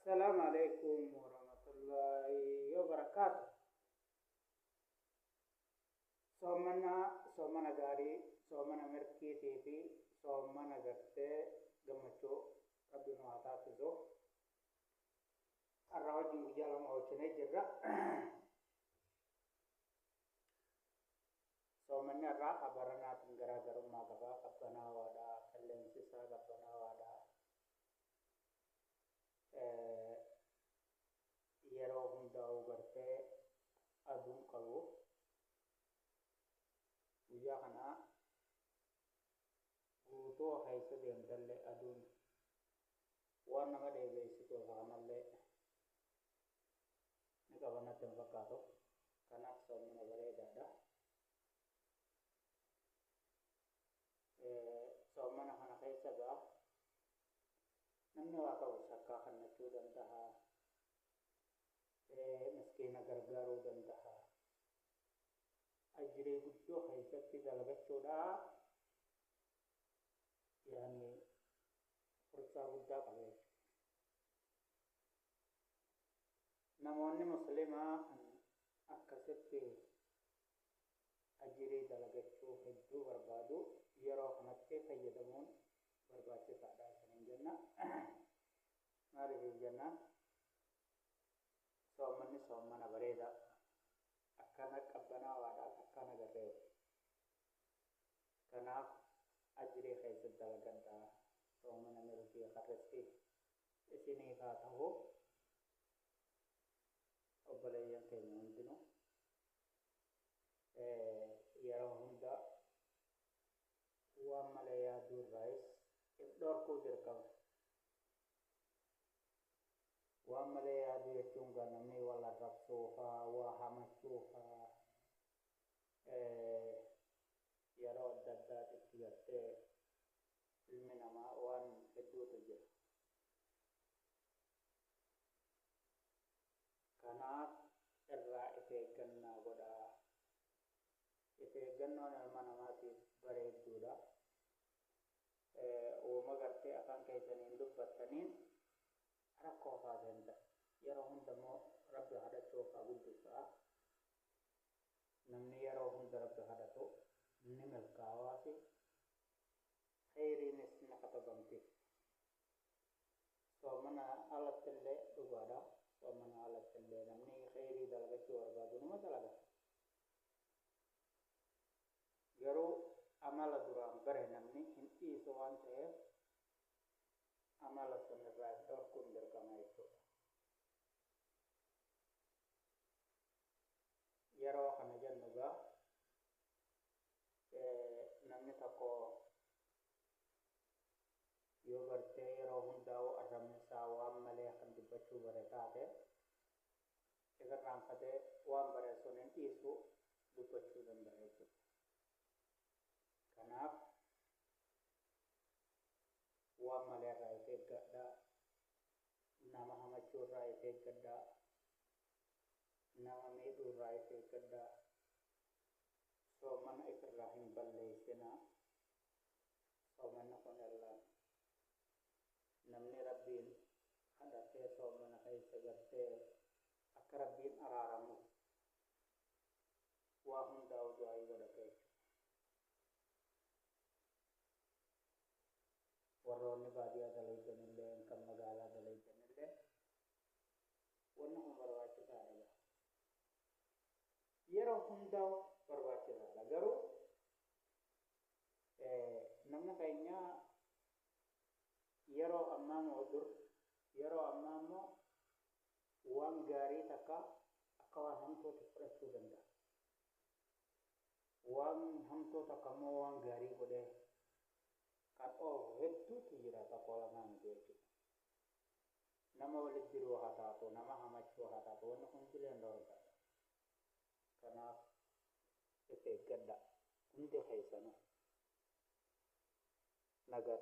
السلام عليكم ورحمة الله وبركاته. soomana gaarii soomana mirkiitii fi soomana gartee gammachuu rabbiin waa taasisu har'a wajjin guyyaa lama oolchinee jirra. soomanni har'aa qabaranaatiin garaagarummaa qabaa. qabbanawaadha, qilleensi isaa qabbanawaadha. yeroo hundaa'u gartee aduun qabu. guyyaa kana guutuu keessa deemtallee aduun waan nama dheebeessitu kanallee ni qabanatti hin fakkaatu. kanaaf soomana bareedaadha. soomana kana keessa gaa namni waa qabu sakkaa kannachuu danda'a. miskiina gargaaruu danda'a. ajiree guddoo keessatti dalagachuudha. yaani fursaa guddaa qaba. namoonni muslimaa akkasitti ajiree dalagachuu hedduu barbaadu. yeroo kanatti fayyadamuun barbaachisaadha isiniin jenna. maaliif jennaan soomanni soomana bareeda akkana qabbanawaadha, akkana garee. kanaaf ajiree keessatti dalagadha. soomana milkii qarristi isiniif haa ta'u. obboleeyyan keenya hundinuu yeroo hunda waan malee yaaduu irraayis if dhorkuu dirqama. waan malee yaaduu jechuun gaa namni wal arrabsuufaa, waa hamachuufaa, yeroo adda addaatitti gartee ilmi namaa waan hedduutu jira. kanaaf irraa if eeggannaa godhaa. if eeggannoon ilma namaatiif bareedduudha. uuma gartee afaan keessaniin dubbattaniin rakkoo faasensa. yeroo hundamoo rabbi kadhachuuf haa guddisaa. namni yeroo hunda rabbi kadhatu ni milkaa'aa fi khayriinis ni katabamti. soomana alattillee dhugaadha. soomana alattillee namni khayrii dalagachuu barbaadu numa dalaga. garuu amala duraan bare namni hin dhiisu waan ta'eef amala sun irraa dhorkuun dirqama jechuudha. yeroo kana jennu gaa namni tokko yoo gartee yeroo hundaa'u arrabni isaa waan malee kan dubbachuu bare taate irraanfatee waan bare sun hin dhiisu dubbachuu danda'a jechuudha. kanaaf waan malee irraa if eeggadhaa. nama hamachuu irraa if eeggadhaa. nama miidhuu irraa if eeggadhaa. soomana ifirraa hin balleessinaa. soomana kun irraa namni rabbiin kadhatee soomana keessa gartee akka rabbiin araaramu waa hundaa'u du'aa godhate. warroonni baadiyyaa dalaydanillee kan magaalaa dalaydanillee wanna kun barbaachisaadha. yeroo hundaa'u barbaachisaadha. garuu namni keenya yeroo ammaa moo dur yeroo ammaa immoo waan gaarii takka akka waan hamtuutti fudhachuu danda'a. waan hamtuu takka immoo waan gaarii godhee kan hedduutu jira. tokko lamaan jechuudha. nama walitti jiruu haa taatu, nama hamachuu haa taatu, wanni kun jileen dhoorgaadha. kanaaf if eeggadha hundi keessanuu. nagar